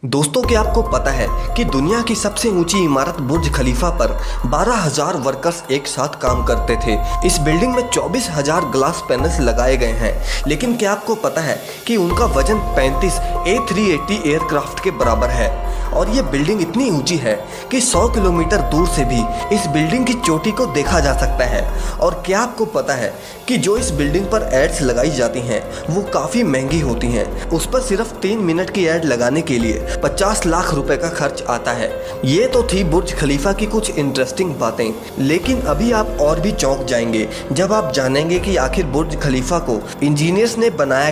दोस्तों, क्या आपको पता है कि दुनिया की सबसे ऊंची इमारत बुर्ज खलीफा पर 12,000 वर्कर्स एक साथ काम करते थे। इस बिल्डिंग में 24,000 ग्लास पैनल्स लगाए गए हैं। लेकिन क्या आपको पता है कि उनका वजन 35 A380 एयरक्राफ्ट के बराबर है। और ये बिल्डिंग इतनी ऊंची है कि 100 किलोमीटर दूर से भी इस बिल्डिंग की चोटी को देखा जा सकता है। और क्या आपको पता है कि जो इस बिल्डिंग पर एड्स लगाई जाती हैं वो काफ़ी महंगी होती हैं। उस पर सिर्फ 3 मिनट की एड लगाने के लिए 50 लाख रुपए का खर्च आता है। ये तो थी बुर्ज खलीफा की कुछ इंटरेस्टिंग बातें, लेकिन अभी आप और भी चौंक जाएंगे जब आप जानेंगे कि आखिर बुर्ज खलीफा को इंजीनियर्स ने बनाया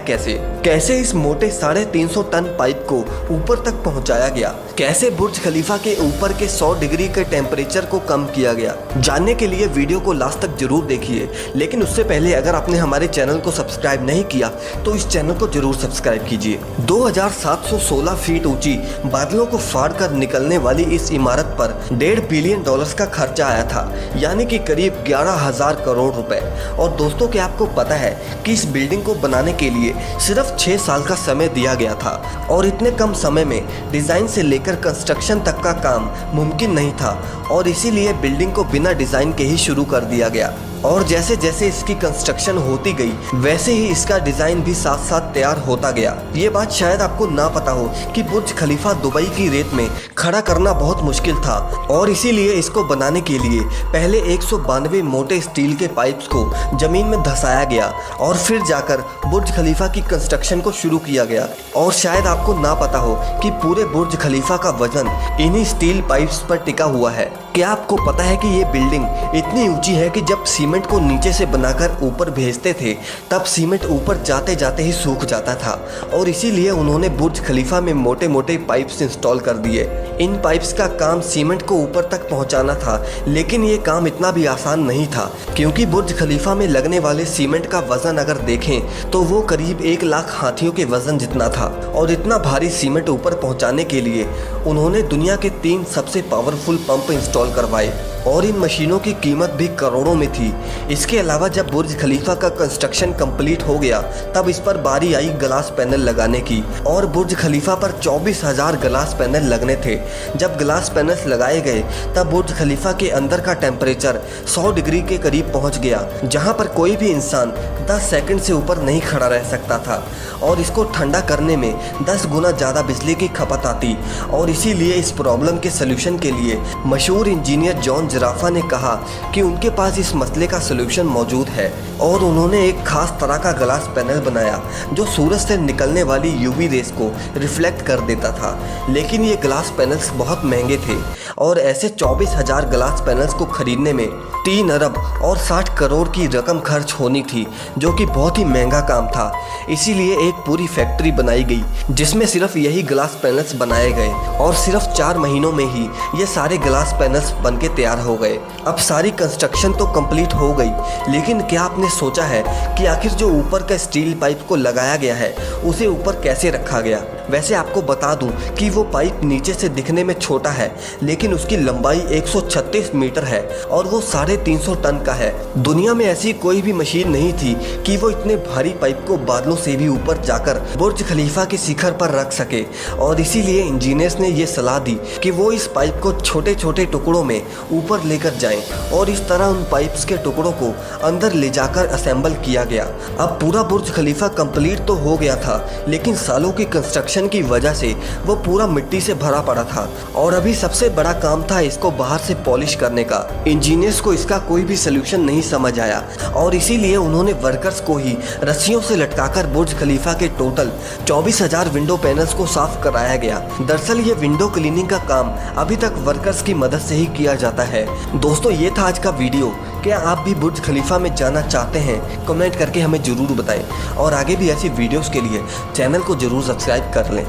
कैसे इस मोटे 350 टन पाइप को ऊपर तक पहुंचाया गया, कैसे बुर्ज खलीफा के ऊपर के 100 डिग्री के टेम्परेचर को कम किया गया। जानने के लिए वीडियो को लास्ट तक जरूर देखिए। लेकिन उससे पहले अगर आपने हमारे चैनल को सब्सक्राइब नहीं किया तो इस चैनल को जरूर सब्सक्राइब कीजिए। 2716 फीट ऊंची बादलों को फाड़ कर निकलने वाली इस इमारत पर $1.5 बिलियन का खर्चा आया था, यानी कि करीब 11,000 करोड़ रुपए। और दोस्तों, क्या आपको पता है कि इस बिल्डिंग को बनाने के लिए सिर्फ 6 साल का समय दिया गया था। और इतने कम समय में डिजाइन से लेकर कंस्ट्रक्शन तक का काम मुमकिन नहीं था। और इसीलिए बिल्डिंग को बिना डिजाइन के ही शुरू कर दिया गया। और जैसे जैसे इसकी कंस्ट्रक्शन होती गई वैसे ही इसका डिजाइन भी साथ साथ तैयार होता गया। ये बात शायद आपको ना पता हो कि बुर्ज खलीफा दुबई की रेत में खड़ा करना बहुत मुश्किल था। और इसीलिए इसको बनाने के लिए पहले 192 मोटे स्टील के पाइप्स को जमीन में धंसाया गया और फिर जाकर बुर्ज खलीफा की कंस्ट्रक्शन को शुरू किया गया। और शायद आपको ना पता हो कि पूरे बुर्ज खलीफा का वजन इन्हीं स्टील पाइप्स पर टिका हुआ है। क्या आपको पता है कि ये बिल्डिंग इतनी ऊंची है कि जब सीमेंट को नीचे से बनाकर ऊपर भेजते थे तब सीमेंट ऊपर जाते जाते ही सूख जाता था। और इसीलिए उन्होंने बुर्ज खलीफा में मोटे मोटे पाइप्स इंस्टॉल कर दिए। इन पाइप्स का काम सीमेंट को ऊपर तक पहुंचाना था, लेकिन ये काम इतना भी आसान नहीं था, क्योंकि बुर्ज खलीफा में लगने वाले सीमेंट का वजन अगर देखें तो वो करीब 1 लाख हाथियों के वजन जितना था। और इतना भारी सीमेंट ऊपर पहुंचाने के लिए उन्होंने दुनिया के 3 सबसे पावरफुल पंप इंस्टॉल करवाए। और इन मशीनों की कीमत भी करोड़ों में थी। इसके अलावा जब बुर्ज खलीफा का कंस्ट्रक्शन कंप्लीट हो गया तब इस पर बारी आई ग्लास पैनल लगाने की। और बुर्ज खलीफा पर 24,000 ग्लास पैनल लगने थे। जब ग्लास पैनल्स लगाए गए तब बुर्ज खलीफा के अंदर का टेम्परेचर 100 डिग्री के करीब पहुंच गया, जहां पर कोई भी इंसान 10 सेकंड से ऊपर नहीं खड़ा रह सकता था। और इसको ठंडा करने में 10 गुना ज़्यादा बिजली की खपत आती। और इसीलिए इस प्रॉब्लम के सोल्यूशन के लिए मशहूर इंजीनियर जॉन जराफा ने कहा कि उनके पास इस मसले का सलूशन मौजूद है। और उन्होंने एक खास तरह का ग्लास पैनल बनाया जो सूरज से निकलने वाली यूवी रेस को रिफ्लेक्ट कर देता था। लेकिन ये ग्लास पैनल्स बहुत महंगे थे और ऐसे 24,000 ग्लास पैनल्स को खरीदने में 3 अरब और 60 करोड़ की रकम खर्च होनी थी, जो कि बहुत ही महंगा काम था। इसीलिए एक पूरी फैक्ट्री बनाई गई जिसमें सिर्फ यही ग्लास पैनल्स बनाए गए। और सिर्फ 4 महीनों में ही ये सारे ग्लास पैनल्स बनके तैयार हो गए। अब सारी कंस्ट्रक्शन तो कंप्लीट हो गई, लेकिन क्या आपने सोचा है कि आखिर जो ऊपर का स्टील पाइप को लगाया गया है उसे ऊपर कैसे रखा गया? वैसे आपको बता दूं कि वो पाइप नीचे से दिखने में छोटा है, लेकिन उसकी लंबाई 136 मीटर है और वो 350 टन का है। दुनिया में ऐसी कोई भी मशीन नहीं थी कि वो इतने भारी पाइप को बादलों से भी ऊपर जाकर बुर्ज खलीफा के शिखर पर रख सके। और इसीलिए इंजीनियर्स ने ये सलाह दी कि वो इस पाइप को छोटे छोटे टुकड़ों में ऊपर लेकर जाएं। और इस तरह उन पाइप्स के टुकड़ों को अंदर ले जाकर असेंबल किया गया। अब पूरा बुर्ज खलीफा कंप्लीट तो हो गया था, लेकिन सालों की कंस्ट्रक्शन की वजह से वो पूरा मिट्टी से भरा पड़ा था। और अभी सबसे बड़ा काम था इसको बाहर से पॉलिश करने का। इंजीनियर्स को इसका कोई भी सलूशन नहीं समझ आया और इसीलिए उन्होंने वर्कर्स को ही रस्सियों से लटकाकर बुर्ज खलीफा के टोटल 24,000 विंडो पैनल्स को साफ कराया गया। दरअसल ये विंडो क्लीनिंग का काम अभी तक वर्कर्स की मदद से ही किया जाता है। दोस्तों, ये था आज का वीडियो। क्या आप भी बुर्ज खलीफा में जाना चाहते हैं? कमेंट करके हमें ज़रूर बताएं। और आगे भी ऐसी वीडियोस के लिए चैनल को ज़रूर सब्सक्राइब कर लें।